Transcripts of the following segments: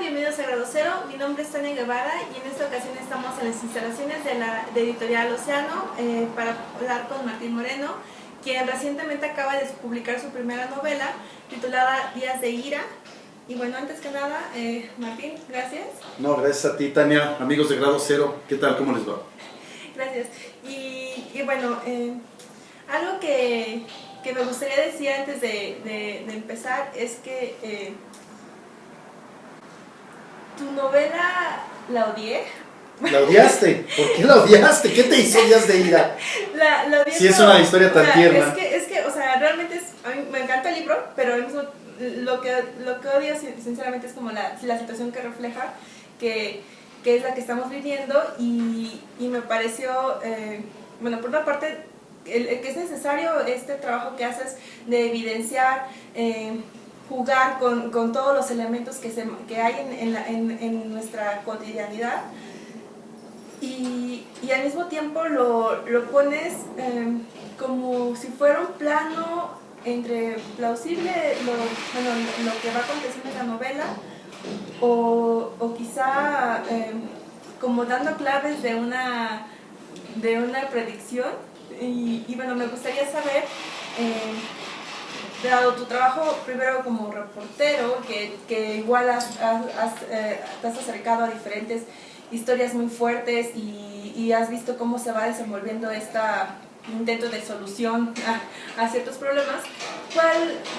bienvenidos a Grado Cero. Mi nombre es Tania Guevara y en esta ocasión estamos en las instalaciones de Editorial Océano para hablar con Martín Moreno, quien recientemente acaba de publicar su primera novela titulada Días de Ira. Y bueno, antes que nada, Martín, gracias. No, gracias a ti, Tania. Amigos de Grado Cero, ¿qué tal? ¿Cómo les va? Gracias. Y bueno, algo que me gustaría decir antes de empezar es que tu novela la odié. ¿La odiaste? ¿Por qué la odiaste? ¿Qué te hizo Días de Ira? La odié. Si es una historia tan tierna. Es que, o sea, realmente a mí me encanta el libro, pero al mismo lo que odio sinceramente es como la situación que refleja, que es la que estamos viviendo, y me pareció, bueno, por una parte, que es necesario este trabajo que haces de evidenciar, jugar con todos los elementos que hay en nuestra cotidianidad, y al mismo tiempo lo pones como si fuera un plano entre plausible lo que va aconteciendo en la novela, o quizá como dando claves de una predicción. Y bueno, me gustaría saber, dado tu trabajo primero como reportero, que igual te has acercado a diferentes historias muy fuertes y has visto cómo se va desenvolviendo este intento de solución a ciertos problemas,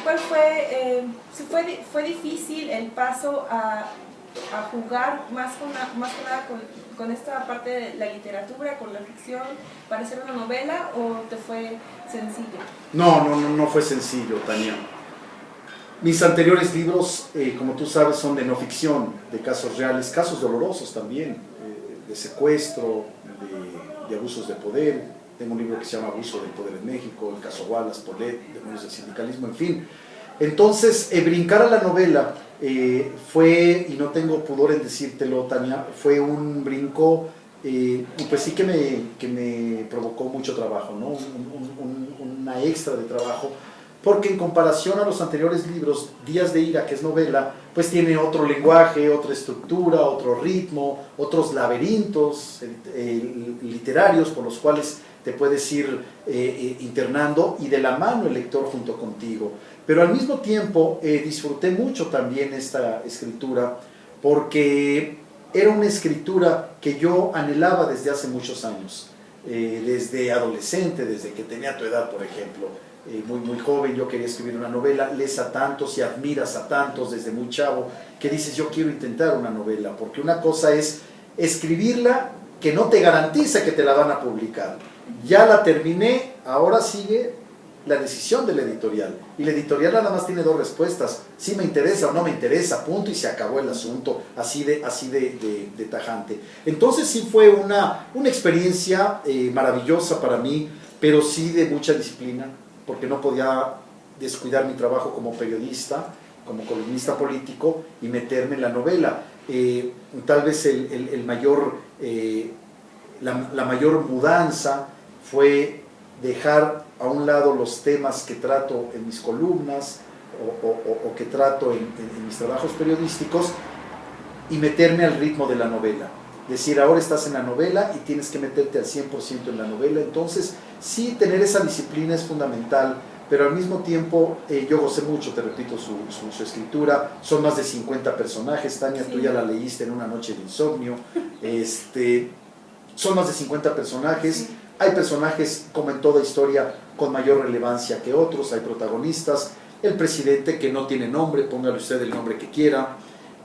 ¿cuál fue, si fue difícil el paso a jugar más que nada con esta parte de la literatura, con la ficción, para hacer una novela, o te fue sencillo? No fue sencillo, Tania. Mis anteriores libros, como tú sabes, son de no ficción, de casos reales, casos dolorosos también, de secuestro, de abusos de poder. Tengo un libro que se llama Abuso del Poder en México, el caso Wallace, Polet, Demonios del Sindicalismo, en fin. Entonces, brincar a la novela fue, y no tengo pudor en decírtelo, Tania, fue un brinco, pues sí que me provocó mucho trabajo, ¿no? Una extra de trabajo, porque en comparación a los anteriores libros, Días de Ira, que es novela, pues tiene otro lenguaje, otra estructura, otro ritmo, otros laberintos literarios por los cuales te puedes ir internando, y de la mano el lector junto contigo. Pero al mismo tiempo disfruté mucho también esta escritura, porque era una escritura que yo anhelaba desde hace muchos años, desde adolescente, desde que tenía tu edad, por ejemplo. Muy joven yo quería escribir una novela. Lees a tantos y admiras a tantos desde muy chavo, que dices, yo quiero intentar una novela, porque una cosa es escribirla, que no te garantiza que te la van a publicar. Ya la terminé, ahora sigue la decisión de la editorial, y la editorial nada más tiene dos respuestas: si me interesa o no me interesa, punto, y se acabó el asunto, así de tajante. Entonces sí fue una experiencia maravillosa para mí, pero sí de mucha disciplina, porque no podía descuidar mi trabajo como periodista, como columnista político, y meterme en la novela. Tal vez la mayor mudanza fue dejar a un lado los temas que trato en mis columnas o que trato en mis trabajos periodísticos, y meterme al ritmo de la novela. Decir, ahora estás en la novela y tienes que meterte al 100% en la novela. Entonces sí, tener esa disciplina es fundamental, pero al mismo tiempo yo gocé mucho, te repito, su escritura. Son más de 50 personajes, Tania, sí. Tú ya la leíste en una noche de insomnio. Son más de 50 personajes. Sí. Hay personajes, como en toda historia, con mayor relevancia que otros. Hay protagonistas: el presidente, que no tiene nombre, póngale usted el nombre que quiera;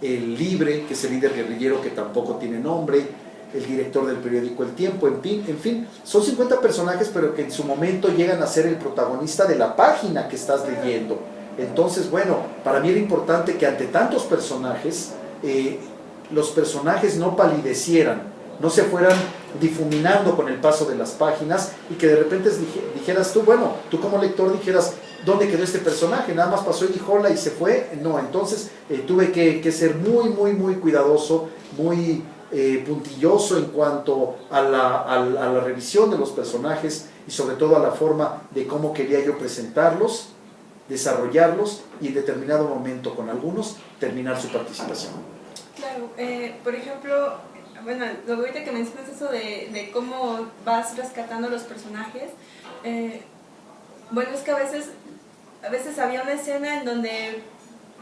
el Libre, que es el líder guerrillero, que tampoco tiene nombre; el director del periódico El Tiempo. En fin, son 50 personajes, pero que en su momento llegan a ser el protagonista de la página que estás leyendo. Entonces, bueno, para mí era importante que ante tantos personajes, los personajes no palidecieran, no se fueran difuminando con el paso de las páginas, y que de repente dijeras tú, bueno, tú como lector dijeras, ¿dónde quedó este personaje? Nada más pasó y dijo hola y se fue. No, entonces tuve que ser muy cuidadoso, muy puntilloso en cuanto a la revisión de los personajes, y sobre todo a la forma de cómo quería yo presentarlos, desarrollarlos, y en determinado momento con algunos terminar su participación. Claro, por ejemplo, bueno, lo ahorita que mencionas eso de cómo vas rescatando los personajes, bueno, es que a veces había una escena en donde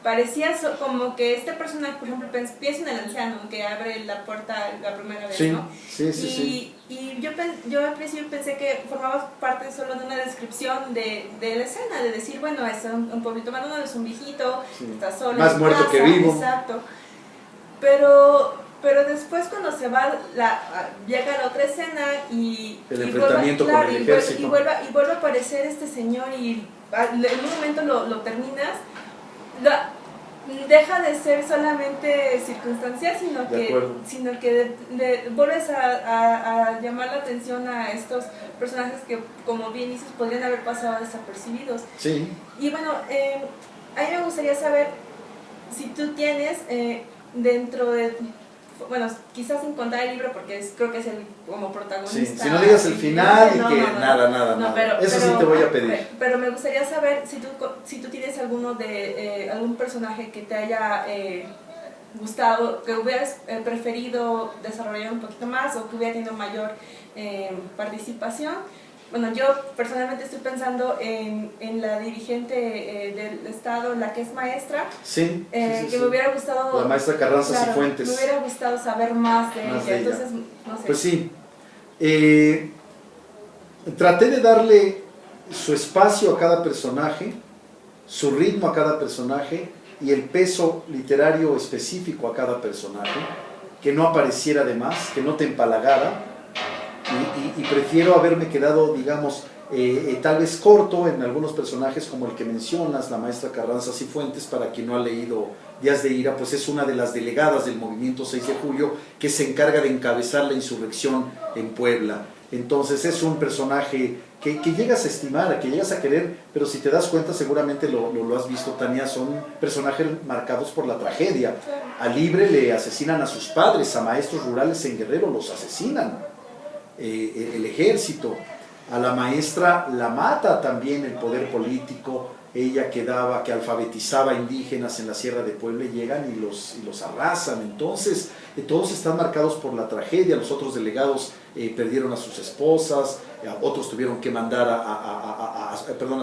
parecía como que este personaje, por ejemplo, pienso en el anciano que abre la puerta la primera vez, Sí, ¿no? sí. Y yo al principio pensé que formaba parte solo de una descripción de la escena, de decir, bueno, es un pueblito abandonado, es un viejito, Sí. está solo Más en muerto casa, que vivo. exacto. Pero después cuando se va, llega la otra escena y... El enfrentamiento con el ejército. Y vuelve a aparecer este señor y en un momento lo terminas, deja de ser solamente circunstancial, sino que vuelves a llamar la atención a estos personajes que, como bien dices, podrían haber pasado desapercibidos. Sí. Y bueno, a mí me gustaría saber si tú tienes dentro de... Bueno, quizás sin contar el libro porque creo que es el como protagonista. Sí, si no digas el final nada. Eso sí te voy a pedir. Pero me gustaría saber si tú tienes alguno de algún personaje que te haya gustado, que hubieras preferido desarrollar un poquito más o que hubiera tenido mayor participación. Bueno, yo personalmente estoy pensando en la dirigente del Estado, la que es maestra, sí. Que me hubiera gustado... La maestra Carranza Cifuentes. Me hubiera gustado saber más de ella, entonces, no sé. Pues sí, traté de darle su espacio a cada personaje, su ritmo a cada personaje y el peso literario específico a cada personaje, que no apareciera de más, que no te empalagara. Y prefiero haberme quedado, digamos, tal vez corto en algunos personajes como el que mencionas, la maestra Carranza Cifuentes. Para quien no ha leído Días de Ira, pues es una de las delegadas del movimiento 6 de julio que se encarga de encabezar la insurrección en Puebla. Entonces es un personaje que llegas a estimar, que llegas a querer, pero si te das cuenta, seguramente lo has visto, Tania, son personajes marcados por la tragedia. A Libre le asesinan a sus padres, a maestros rurales en Guerrero los asesinan. El ejército, a la maestra la mata también el poder político, ella que alfabetizaba indígenas en la Sierra de Puebla, llegan y los arrasan. Entonces todos están marcados por la tragedia. Los otros delegados perdieron a sus esposas, otros tuvieron que mandar a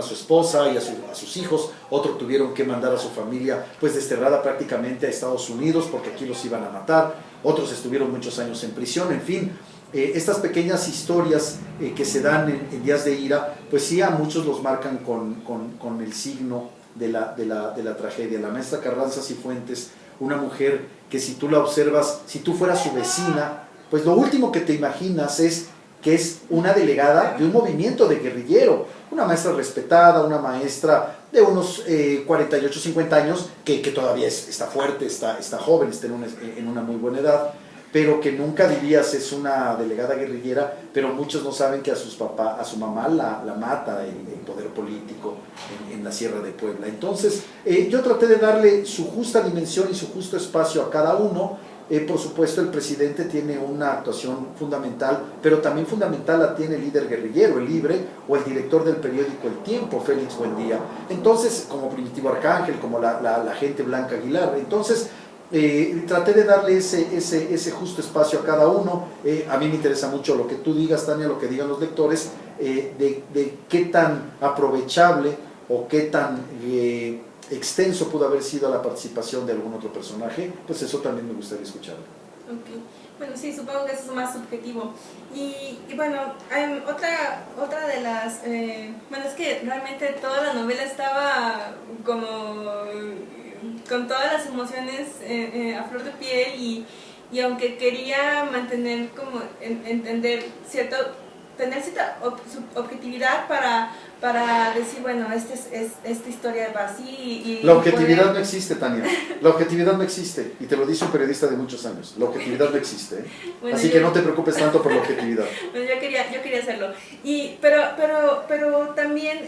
su esposa y a sus hijos, otros tuvieron que mandar a su familia pues desterrada prácticamente a Estados Unidos porque aquí los iban a matar, otros estuvieron muchos años en prisión, en fin. Estas pequeñas historias que se dan en Días de Ira, pues sí, a muchos los marcan con el signo de la tragedia. La maestra Carranza Cifuentes, una mujer que si tú la observas, si tú fueras su vecina, pues lo último que te imaginas es que es una delegada de un movimiento de guerrillero, una maestra respetada, una maestra de unos 48, 50 años, que todavía está fuerte, está joven, está en una muy buena edad, pero que nunca dirías es una delegada guerrillera. Pero muchos no saben que a su mamá la mata el poder político en la Sierra de Puebla. Entonces yo traté de darle su justa dimensión y su justo espacio a cada uno. Por supuesto, el presidente tiene una actuación fundamental, pero también fundamental la tiene el líder guerrillero, el Libre, o el director del periódico El Tiempo, Félix Buendía. Entonces, como Primitivo Arcángel, como la gente Blanca Aguilar. Entonces traté de darle ese justo espacio a cada uno. A mí me interesa mucho lo que tú digas, Tania, lo que digan los lectores, de qué tan aprovechable o qué tan extenso pudo haber sido la participación de algún otro personaje. Pues eso también me gustaría escucharlo. Okay. Bueno, sí, supongo que eso es más subjetivo. Y bueno, otra de las... bueno, es que realmente toda la novela estaba como con todas las emociones a flor de piel, y aunque quería mantener como tener cierta objetividad para decir, bueno, esta historia va así. La objetividad no existe, Tania. La objetividad no existe. Y te lo dice un periodista de muchos años. La objetividad no existe. Bueno, así que no te preocupes tanto por la objetividad. Bueno, yo quería hacerlo. Pero también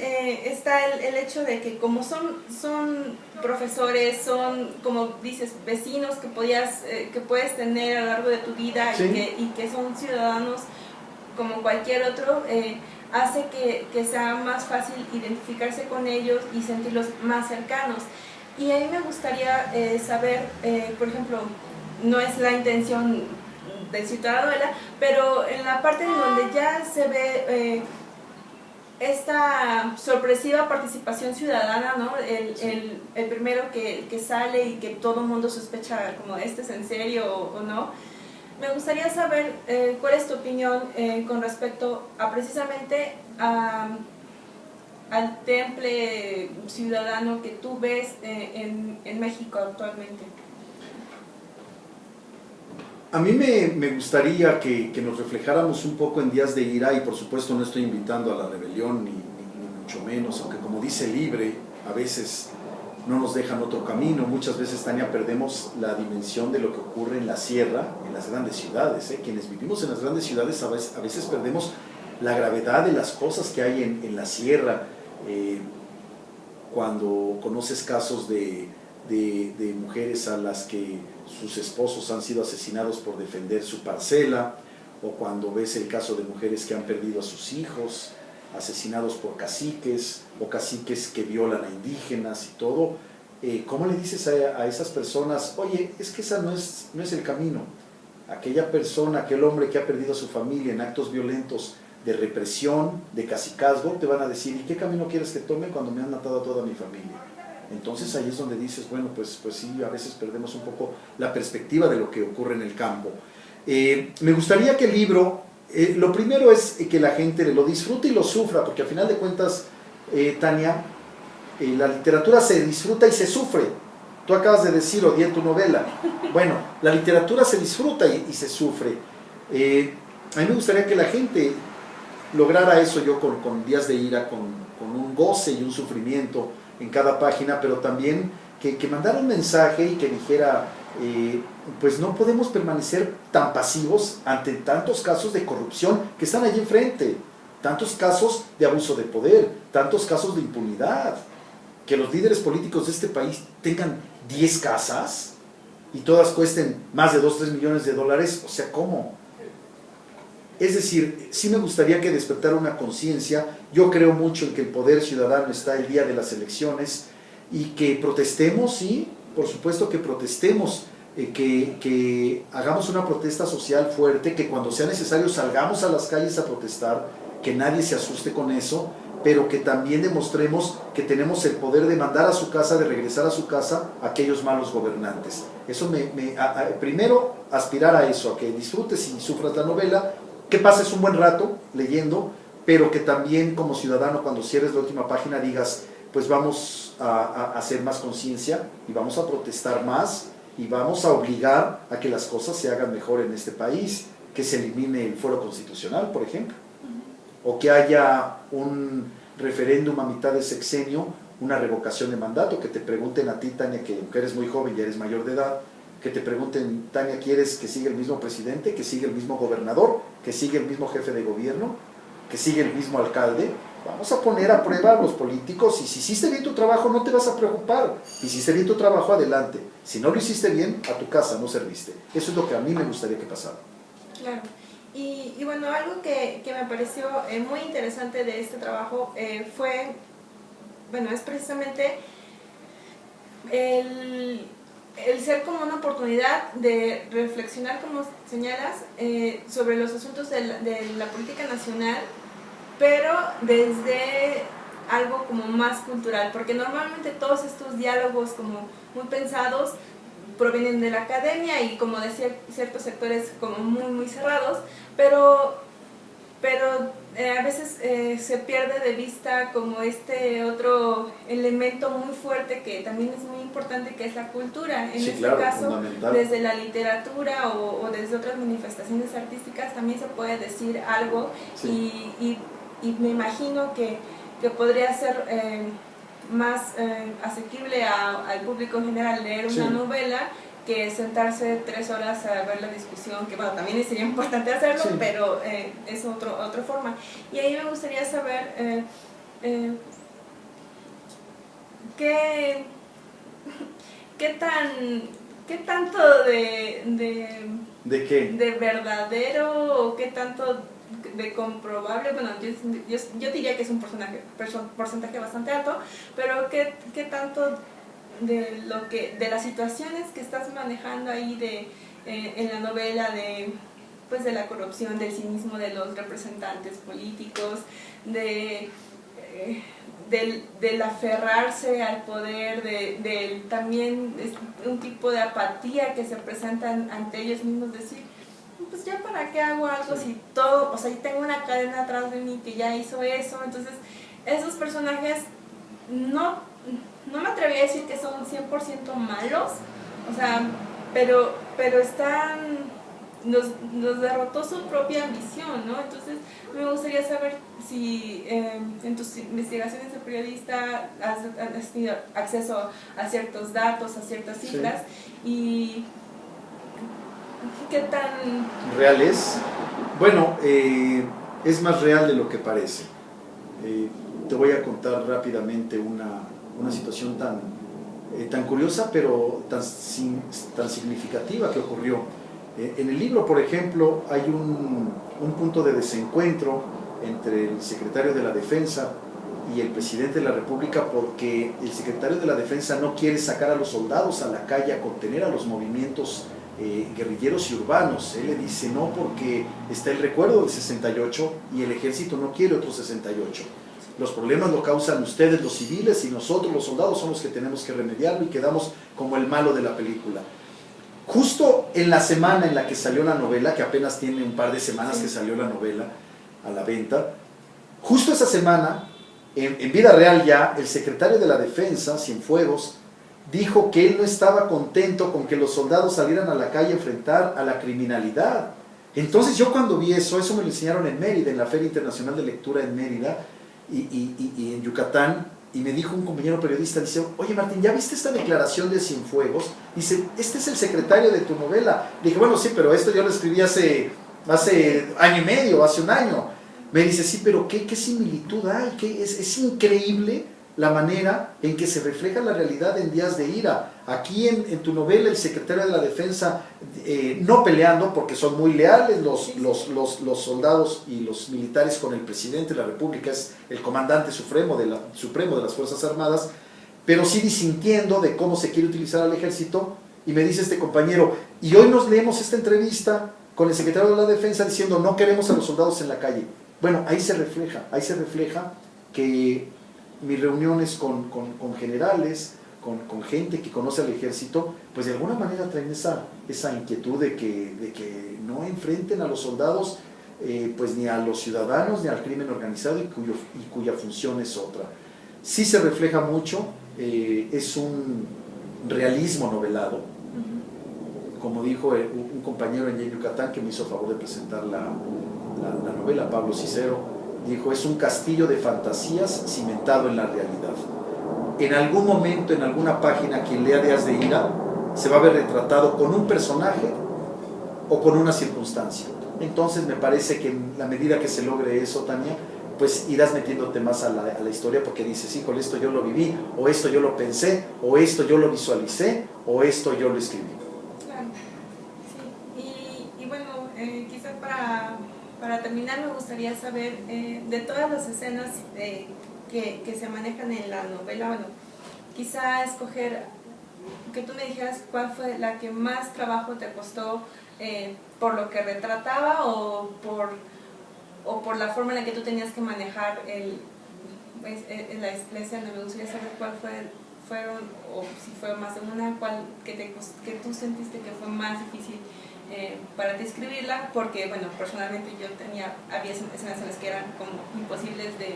está el hecho de que como son profesores, son, como dices, vecinos que puedes tener a lo largo de tu vida, ¿sí? y que son ciudadanos como cualquier otro, hace que sea más fácil identificarse con ellos y sentirlos más cercanos. Y a mí me gustaría saber, por ejemplo, no es la intención de citar la novela, pero en la parte en donde ya se ve esta sorpresiva participación ciudadana, ¿no? El primero que sale y que todo el mundo sospecha como este es en serio o no. Me gustaría saber cuál es tu opinión con respecto a precisamente al temple ciudadano que tú ves en México actualmente. A mí me gustaría que nos reflejáramos un poco en días de ira, y por supuesto no estoy invitando a la rebelión, ni mucho menos, aunque como dice Libre, a veces no nos dejan otro camino. Muchas veces, Tania, perdemos la dimensión de lo que ocurre en la sierra, en las grandes ciudades. Quienes vivimos en las grandes ciudades a veces perdemos la gravedad de las cosas que hay en la sierra. Cuando conoces casos de mujeres a las que sus esposos han sido asesinados por defender su parcela, o cuando ves el caso de mujeres que han perdido a sus hijos, asesinados por caciques, o caciques que violan a indígenas y todo, ¿cómo le dices a esas personas, oye, es que esa no es el camino? Aquella persona, aquel hombre que ha perdido a su familia en actos violentos de represión, de cacicazgo, te van a decir, ¿y qué camino quieres que tome cuando me han matado a toda mi familia? Entonces ahí es donde dices, bueno, pues sí, a veces perdemos un poco la perspectiva de lo que ocurre en el campo. Me gustaría que el libro, lo primero es que la gente lo disfrute y lo sufra, porque al final de cuentas, Tania, la literatura se disfruta y se sufre. Tú acabas de decir, odié tu novela. Bueno, la literatura se disfruta y se sufre. A mí me gustaría que la gente lograra eso, yo con Días de Ira, con un goce y un sufrimiento en cada página, pero también que mandara un mensaje y que dijera, pues no podemos permanecer tan pasivos ante tantos casos de corrupción que están allí enfrente, tantos casos de abuso de poder, tantos casos de impunidad, que los líderes políticos de este país tengan 10 casas y todas cuesten más de 2-3 millones de dólares, o sea, ¿cómo? Es decir, sí me gustaría que despertara una conciencia. Yo creo mucho en que el poder ciudadano está el día de las elecciones, y que protestemos, sí, por supuesto que protestemos, que hagamos una protesta social fuerte, que cuando sea necesario salgamos a las calles a protestar, que nadie se asuste con eso, pero que también demostremos que tenemos el poder de mandar a su casa, de regresar a su casa a aquellos malos gobernantes. Eso primero aspirar a eso, a que disfrutes y sufras la novela, que pases un buen rato leyendo, pero que también como ciudadano, cuando cierres la última página, digas, pues vamos a hacer más conciencia y vamos a protestar más y vamos a obligar a que las cosas se hagan mejor en este país, que se elimine el fuero constitucional, por ejemplo, o que haya un referéndum a mitad de sexenio, una revocación de mandato, que te pregunten a ti, Tania, que eres muy joven y eres mayor de edad, que te pregunten, Tania, ¿quieres que siga el mismo presidente, que siga el mismo gobernador, que siga el mismo jefe de gobierno, que siga el mismo alcalde? Vamos a poner a prueba a los políticos, y si hiciste bien tu trabajo no te vas a preocupar. Hiciste bien tu trabajo, adelante. Si no lo hiciste bien, a tu casa, no serviste. Eso es lo que a mí me gustaría que pasara. Claro. Y bueno, algo que me pareció muy interesante de este trabajo fue, bueno, es precisamente el ser como una oportunidad de reflexionar, como señalas, sobre los asuntos de la política nacional, pero desde algo como más cultural, porque normalmente todos estos diálogos como muy pensados provienen de la academia y como decía ciertos sectores como muy cerrados, pero a veces se pierde de vista como este otro elemento muy fuerte que también es muy importante, que es la cultura. En este caso, desde la literatura o desde otras manifestaciones artísticas también se puede decir algo, sí. Y me imagino que podría ser más asequible al público en general leer una novela que sentarse 3 horas a ver la discusión, que bueno, también sería importante hacerlo, pero es otra forma. Y ahí me gustaría saber qué tanto ¿De qué? De verdadero, o qué tanto de comprobable, bueno, yo diría que es un porcentaje bastante alto, pero qué tanto de las situaciones que estás manejando ahí en la novela pues de la corrupción, del cinismo de los representantes políticos, del aferrarse al poder, también un tipo de apatía que se presenta ante ellos mismos, decir, pues ya para qué hago algo si todo, o sea, yo tengo una cadena atrás de mí que ya hizo eso. Entonces esos personajes no me atrevería a decir que son 100% malos, o sea, pero nos derrotó su propia ambición, ¿no? Entonces me gustaría saber si en tus investigaciones de periodista has tenido acceso a ciertos datos, a ciertas cifras, y qué tan real es. Bueno, es más real de lo que parece. Te voy a contar rápidamente una situación tan curiosa, pero tan significativa que ocurrió. En el libro, por ejemplo, hay un punto de desencuentro entre el secretario de la Defensa y el presidente de la República, porque el secretario de la Defensa no quiere sacar a los soldados a la calle a contener a los movimientos guerrilleros y urbanos. Él le dice no, porque está el recuerdo del 68 y el ejército no quiere otro 68. Los problemas lo causan ustedes, los civiles, y nosotros, los soldados, somos los que tenemos que remediarlo, y quedamos como el malo de la película. Justo en la semana en la que salió la novela, que apenas tiene un par de semanas que salió la novela a la venta, justo esa semana, en vida real ya, el secretario de la Defensa, Cienfuegos, dijo que él no estaba contento con que los soldados salieran a la calle a enfrentar a la criminalidad. Entonces yo cuando vi eso me lo enseñaron en Mérida, en la Feria Internacional de Lectura en Mérida y en Yucatán, y me dijo un compañero periodista, dice, oye Martín, ¿ya viste esta declaración de Cienfuegos? Dice, este es el secretario de tu novela. Le dije, bueno, sí, pero esto yo lo escribí hace año y medio, hace un año. Me dice, sí, pero ¿qué similitud hay? Es increíble la manera en que se refleja la realidad en días de ira. Aquí en tu novela el secretario de la Defensa, no peleando, porque son muy leales los soldados y los militares con el presidente de la República, es el comandante supremo de las Fuerzas Armadas, pero sí disintiendo de cómo se quiere utilizar al ejército. Y me dice este compañero, y hoy nos leemos esta entrevista con el secretario de la Defensa diciendo no queremos a los soldados en la calle. Bueno, ahí se refleja que mis reuniones con generales, con gente que conoce al ejército, pues de alguna manera traen esa inquietud de que no enfrenten a los soldados, pues ni a los ciudadanos ni al crimen organizado, y cuya función es otra. Sí se refleja mucho, es un realismo novelado, como dijo un compañero en Yucatán que me hizo favor de presentar la novela, Pablo Cicero, dijo, es un castillo de fantasías cimentado en la realidad. En algún momento, en alguna página, quien lea Días de Ira se va a ver retratado con un personaje o con una circunstancia. Entonces me parece que en la medida que se logre eso, Tania, pues irás metiéndote más a la historia, porque dices, híjole, esto yo lo viví, o esto yo lo pensé, o esto yo lo visualicé, o esto yo lo escribí. Claro, sí. Y bueno, quizá para terminar me gustaría saber, de todas las escenas que se manejan en la novela, bueno, quizá escoger, que tú me dijeras cuál fue la que más trabajo te costó, por lo que retrataba o por la forma en la que tú tenías que manejar la escena. Me gustaría saber cuál fueron, o si fue más de una, cuál que tú sentiste que fue más difícil para ti escribirla, porque bueno, personalmente había escenas en las que eran como imposibles de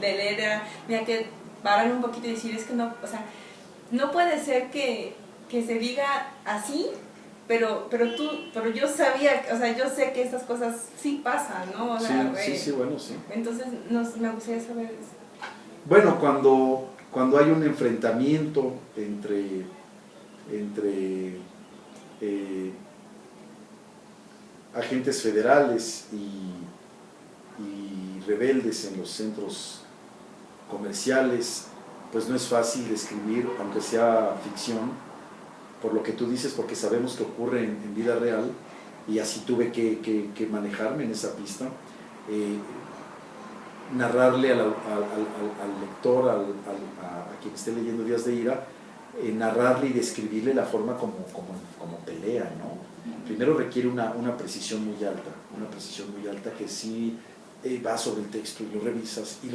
leer, tenía que parar un poquito y decir, es que no, o sea, no puede ser que se diga así, pero yo sabía, o sea, yo sé que estas cosas sí pasan, ¿no? O sea, sí, bueno, sí. Entonces me gustaría saber eso. Bueno, cuando hay un enfrentamiento entre agentes federales y rebeldes en los centros comerciales, pues no es fácil describir, aunque sea ficción, por lo que tú dices, porque sabemos que ocurre en vida real, y así tuve que manejarme en esa pista, narrarle al lector, a quien esté leyendo Días de Ira, narrarle y describirle la forma como pelea, ¿no? Primero requiere una precisión muy alta que sí va sobre el texto y lo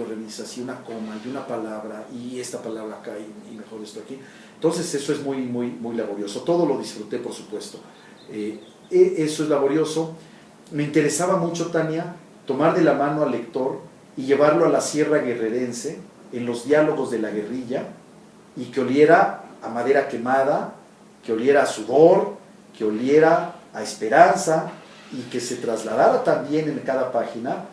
revisas, y una coma, y una palabra, y esta palabra acá, y mejor esto aquí. Entonces eso es muy laborioso. Todo lo disfruté, por supuesto. Eso es laborioso. Me interesaba mucho, Tania, tomar de la mano al lector y llevarlo a la sierra guerrerense, en los diálogos de la guerrilla, y que oliera a madera quemada, que oliera a sudor, que oliera a esperanza, y que se trasladara también en cada página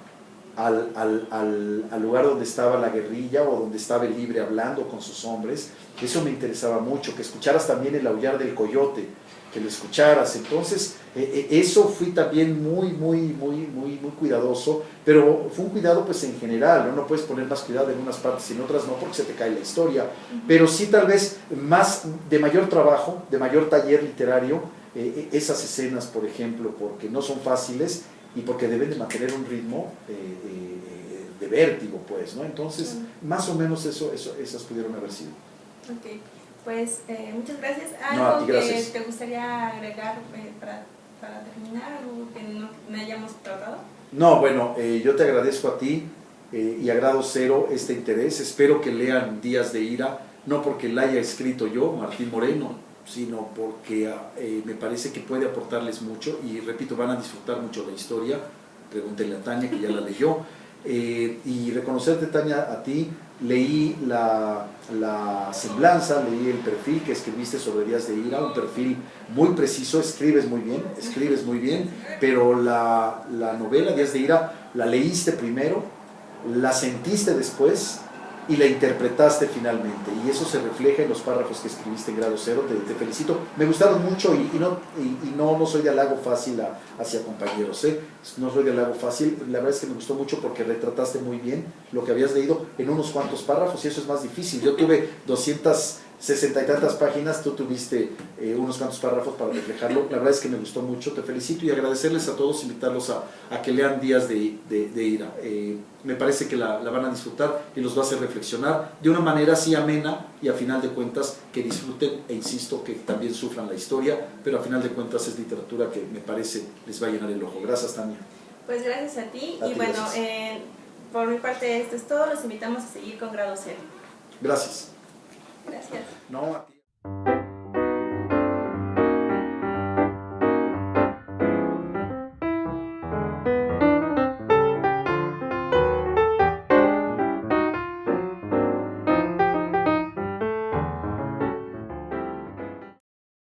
al lugar donde estaba la guerrilla o donde estaba el libre hablando con sus hombres. Eso me interesaba mucho, que escucharas también el aullar del coyote, que lo escucharas. Entonces eso fui también muy cuidadoso, pero fue un cuidado pues en general, ¿no? No puedes poner más cuidado en unas partes y en otras no, porque se te cae la historia, pero sí tal vez de mayor trabajo, de mayor taller literario, esas escenas, por ejemplo, porque no son fáciles y porque deben de mantener un ritmo de vértigo, pues, ¿no? Entonces, más o menos esas pudieron haber sido. Ok, pues muchas gracias. No, a ti ¿Algo gracias. que te gustaría agregar para terminar, algo que no hayamos tratado? No, bueno, yo te agradezco a ti y a grado cero este interés. Espero que lean Días de Ira, no porque la haya escrito yo, Martín Moreno, sino porque me parece que puede aportarles mucho, y repito, van a disfrutar mucho la historia. Pregúntenle a Tania, que ya la leyó, y reconocerte, Tania, a ti. Leí la semblanza, leí el perfil que escribiste sobre Días de Ira, un perfil muy preciso. Escribes muy bien, pero la novela Días de Ira la leíste primero, la sentiste después y la interpretaste finalmente, y eso se refleja en los párrafos que escribiste en grado cero. Te felicito, me gustaron mucho, y no soy de halago fácil hacia compañeros, no soy de halago fácil. La verdad es que me gustó mucho porque retrataste muy bien lo que habías leído en unos cuantos párrafos, y eso es más difícil. Yo tuve 260 y tantas páginas, tú tuviste unos cuantos párrafos para reflejarlo. La verdad es que me gustó mucho, te felicito, y agradecerles a todos, invitarlos a que lean Días de Ira. Me parece que la van a disfrutar y los va a hacer reflexionar de una manera así amena, y a final de cuentas que disfruten, e insisto, que también sufran la historia, pero a final de cuentas es literatura que me parece les va a llenar el ojo. Gracias, Tania. Pues gracias a ti, y bueno, gracias. por mi parte esto es todo. Los invitamos a seguir con grado cero. Gracias. Gracias. No, a ti.